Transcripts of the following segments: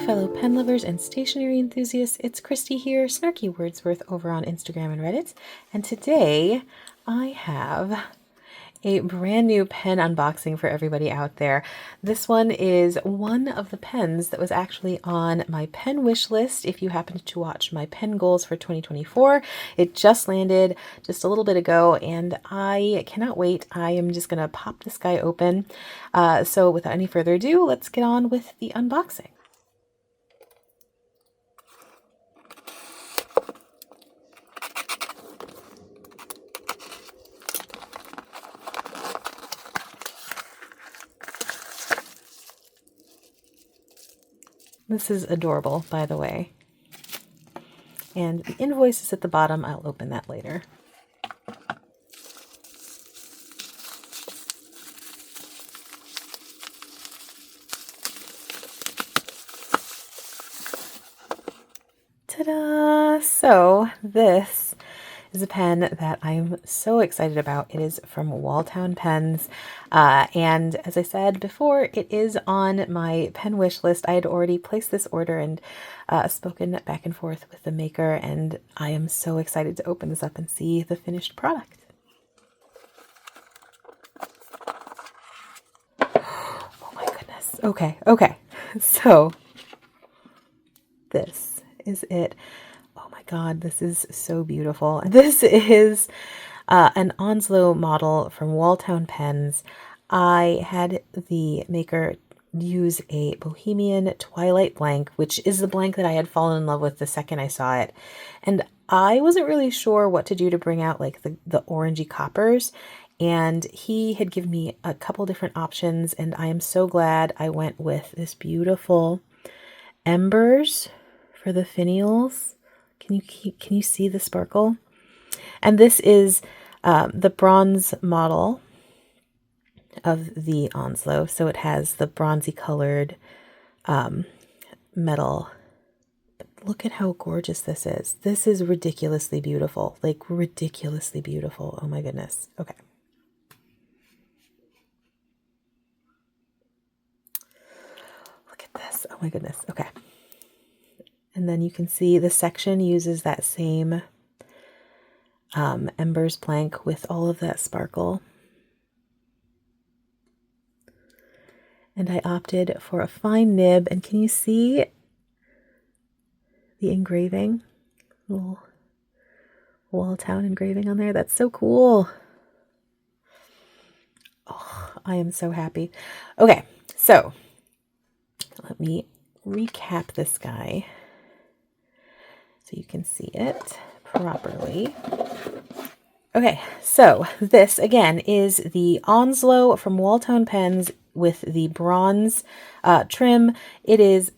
fellow pen lovers and stationery enthusiasts, it's Christy here, Snarky Wordsworth over on Instagram and Reddit, and today I have a brand new pen unboxing for everybody out there. This one is one of the pens that was actually on my pen wish list. If you happened to watch my pen goals for 2024, it just landed just a little bit ago and I cannot wait. I am just gonna pop this guy open. So without any further ado, let's get on with the unboxing. This is adorable, by the way. And the invoice is at the bottom. I'll open that later. Ta-da! So this is a pen that I'm so excited about. It is from Walltown Pens. And as I said before, it is on my pen wish list. I had already placed this order and spoken back and forth with the maker, and I am so excited to open this up and see the finished product. Oh my goodness. Okay. So this is it. Oh my God, this is so beautiful. This is an Onslow model from Walltown Pens. I had the maker use a Bohemian Twilight blank, which is the blank that I had fallen in love with the second I saw it. And I wasn't really sure what to do to bring out like the orangey coppers. And he had given me a couple different options, and I am so glad I went with this beautiful Embers for the finials. Can you see the sparkle? And this is the bronze model of the Onslow. So it has the bronzy colored metal. But look at how gorgeous this is. This is ridiculously beautiful, like ridiculously beautiful. Oh my goodness. Okay. Look at this. Oh my goodness. Okay. And then you can see the section uses that same Embers plank with all of that sparkle. And I opted for a fine nib. And can you see the engraving? Little Walltown engraving on there. That's so cool. Oh, I am so happy. Okay, so let me recap this guy so you can see it properly. Okay, so this again is the Onslow from Walltown Pens with the bronze trim. It is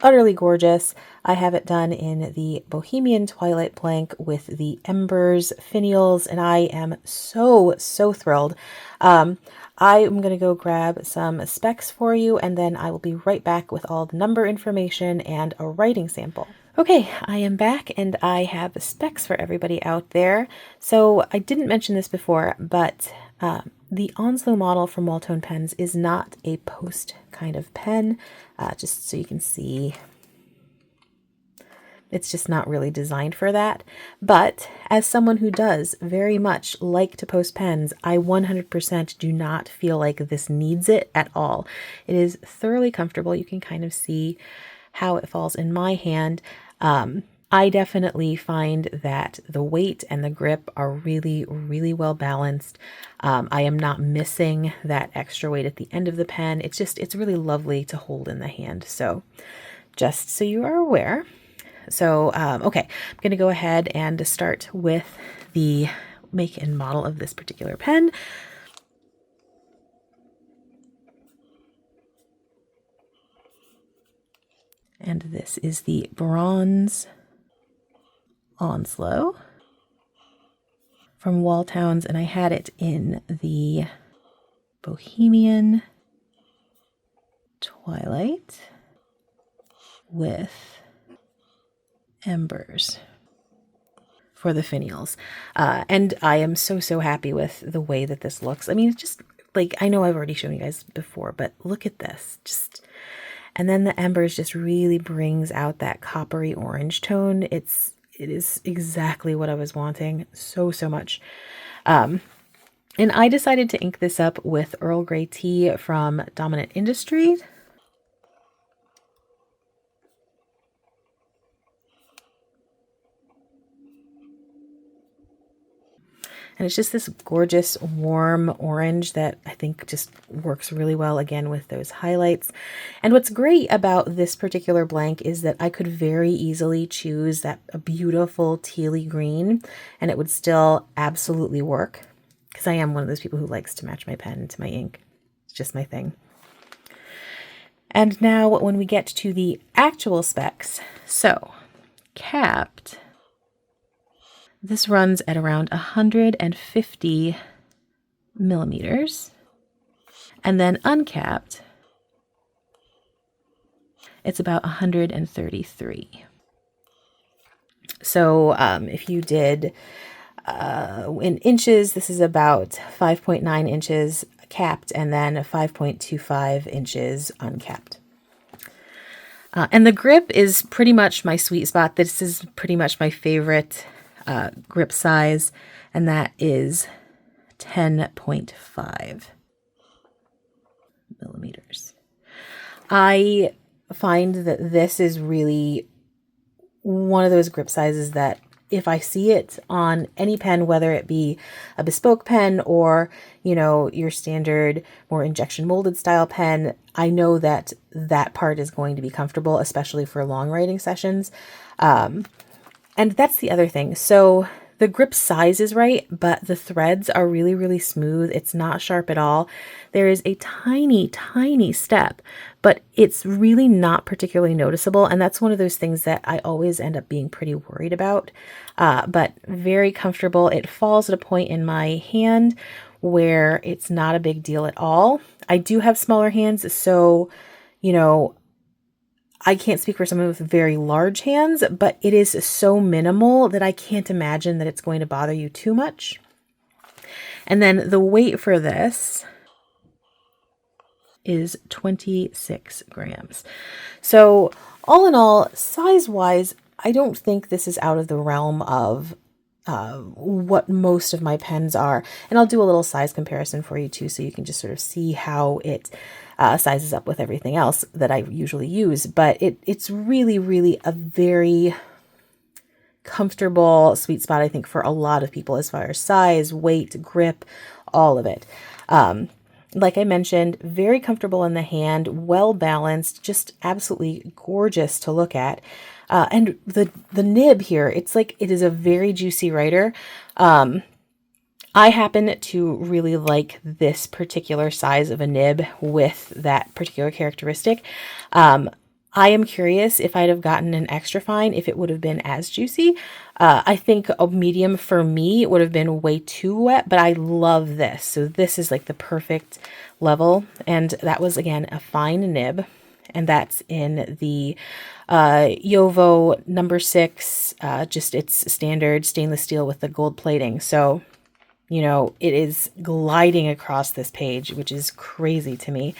utterly gorgeous. I have it done in the Bohemian Twilight blank with the Embers finials, and I am so thrilled. I am going to go grab some specs for you, and then I will be right back with all the number information and a writing sample. Okay, I am back and I have specs for everybody out there. So I didn't mention this before, but the Onslow model from Walltown Pens is not a post kind of pen, just so you can see. It's just not really designed for that. But as someone who does very much like to post pens, I 100% do not feel like this needs it at all. It is thoroughly comfortable. You can kind of see how it falls in my hand. I definitely find that the weight and the grip are really well balanced. I am not missing that extra weight at the end of the pen. It's really lovely to hold in the hand. So just so you are aware. So, okay, I'm going to go ahead and start with the make and model of this particular pen. And this is the Bronze Onslow from Walltowns, and I had it in the Bohemian Twilight with Embers for the finials. And I am so happy with the way that this looks. I mean, it's just like, I know I've already shown you guys before, but look at this. Just And then the Embers just really brings out that coppery orange tone. It is exactly what I was wanting so much. And I decided to ink this up with Earl Grey tea from Dominant Industry. And it's just this gorgeous warm orange that I think just works really well again with those highlights. And what's great about this particular blank is that I could very easily choose a beautiful tealy green and it would still absolutely work, because I am one of those people who likes to match my pen to my ink. It's just my thing. And now when we get to the actual specs, so capped, this runs at around 150 millimeters. And then uncapped, it's about 133. So if you did in inches, this is about 5.9 inches capped and then 5.25 inches uncapped. And the grip is pretty much my sweet spot. This is pretty much my favorite grip size, and that is 10.5 millimeters. I find that this is really one of those grip sizes that if I see it on any pen, whether it be a bespoke pen or, you know, your standard more injection molded style pen, I know that that part is going to be comfortable, especially for long writing sessions. And that's the other thing. So the grip size is right, but the threads are really smooth. It's not sharp at all. There is a tiny step, but it's really not particularly noticeable. And that's one of those things that I always end up being pretty worried about, but very comfortable. It falls at a point in my hand where it's not a big deal at all. I do have smaller hands, so, you know, I can't speak for someone with very large hands, but it is so minimal that I can't imagine that it's going to bother you too much. And then the weight for this is 26 grams. So all in all, size-wise, I don't think this is out of the realm of what most of my pens are. And I'll do a little size comparison for you too, so you can just sort of see how it sizes up with everything else that I usually use. But it's really a very comfortable sweet spot, I think, for a lot of people as far as size, weight, grip, all of it. Like I mentioned, very comfortable in the hand, well balanced, just absolutely gorgeous to look at. And the nib here, it's like it is a very juicy writer. I happen to really like this particular size of a nib with that particular characteristic. I am curious if I'd have gotten an extra fine, if it would have been as juicy. I think a medium for me would have been way too wet, but I love this. So this is like the perfect level. And that was, again, a fine nib. And that's in the Jowo number 6, just its standard stainless steel with the gold plating. So, you know, it is gliding across this page, which is crazy to me.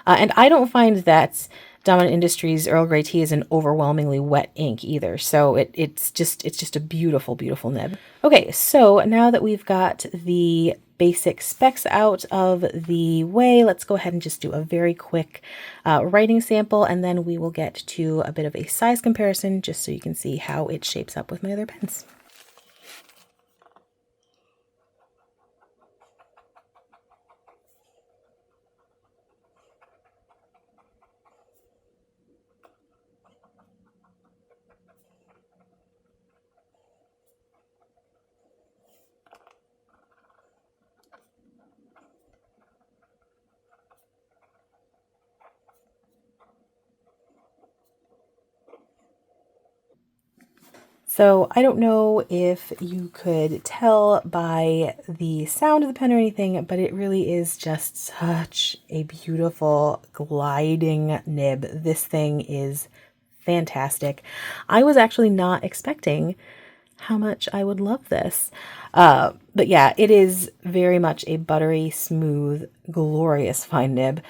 And I don't find that Dominant Industries Earl Grey tea is an overwhelmingly wet ink either. So it's just a beautiful nib. Okay, so now that we've got the basic specs out of the way, let's go ahead and just do a very quick writing sample, and then we will get to a bit of a size comparison just so you can see how it shapes up with my other pens. So I don't know if you could tell by the sound of the pen or anything, but it really is just such a beautiful gliding nib. This thing is fantastic. I was actually not expecting how much I would love this. But yeah, it is very much a buttery, smooth, glorious fine nib.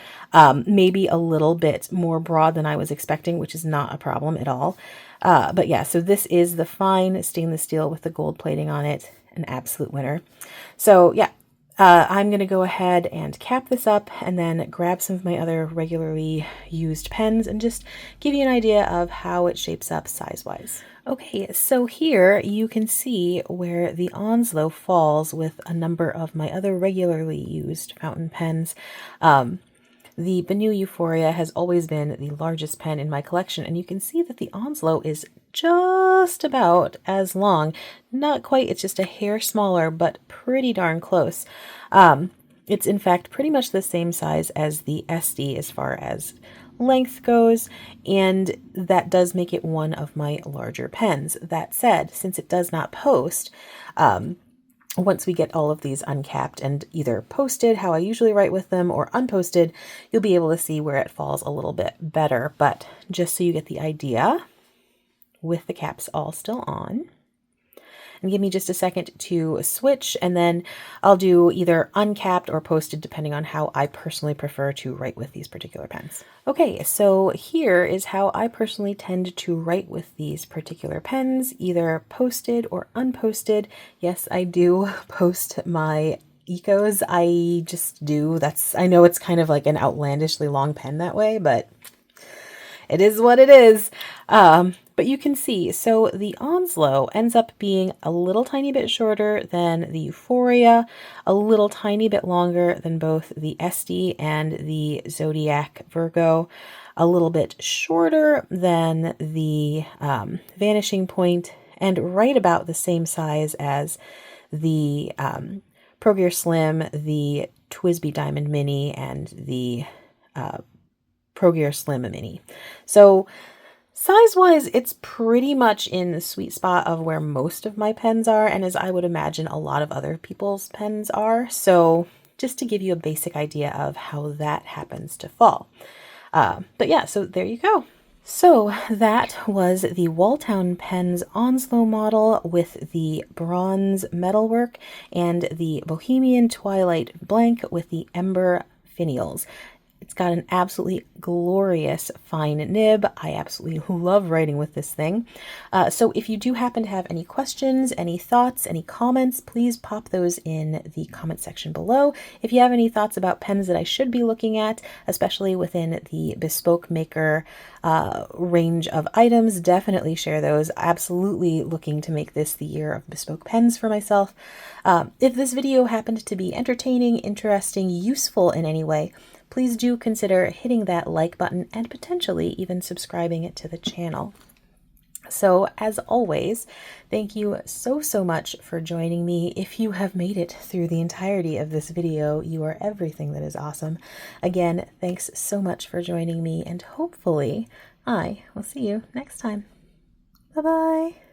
Maybe a little bit more broad than I was expecting, which is not a problem at all. But yeah, so this is the fine stainless steel with the gold plating on it. An absolute winner. So yeah, I'm going to go ahead and cap this up and then grab some of my other regularly used pens and just give you an idea of how it shapes up size-wise. Okay, so here you can see where the Onslow falls with a number of my other regularly used fountain pens. The Benu Euphoria has always been the largest pen in my collection, and you can see that the Onslow is just about as long. Not quite, it's just a hair smaller, but pretty darn close. It's in fact pretty much the same size as the SD as far as length goes, and that does make it one of my larger pens. That said, since it does not post, once we get all of these uncapped and either posted how I usually write with them or unposted, you'll be able to see where it falls a little bit better. But just so you get the idea, with the caps all still on, and give me just a second to switch, and then I'll do either uncapped or posted depending on how I personally prefer to write with these particular pens. Okay, so here is how I personally tend to write with these particular pens, either posted or unposted. Yes, I do post my Ecos. I just do. I know it's kind of like an outlandishly long pen that way, but it is what it is. But you can see, so the Onslow ends up being a little tiny bit shorter than the Euphoria, a little tiny bit longer than both the SD and the Zodiac Virgo, a little bit shorter than the Vanishing Point, and right about the same size as the Pro Gear Slim, the TWSBI Diamond Mini, and the Pro Gear Slim Mini. So size-wise, it's pretty much in the sweet spot of where most of my pens are, and as I would imagine a lot of other people's pens are. So just to give you a basic idea of how that happens to fall. But yeah, so there you go. So that was the Walltown Pens Onslow model with the bronze metalwork and the Bohemian Twilight blank with the Ember finials. It's got an absolutely glorious fine nib. I absolutely love writing with this thing. So if you do happen to have any questions, any thoughts, any comments, please pop those in the comment section below. If you have any thoughts about pens that I should be looking at, especially within the Bespoke Maker range of items, definitely share those. Absolutely looking to make this the year of bespoke pens for myself. If this video happened to be entertaining, interesting, useful in any way, please do consider hitting that like button and potentially even subscribing to the channel. So as always, thank you so much for joining me. If you have made it through the entirety of this video, you are everything that is awesome. Again, thanks so much for joining me, and hopefully I will see you next time. Bye-bye.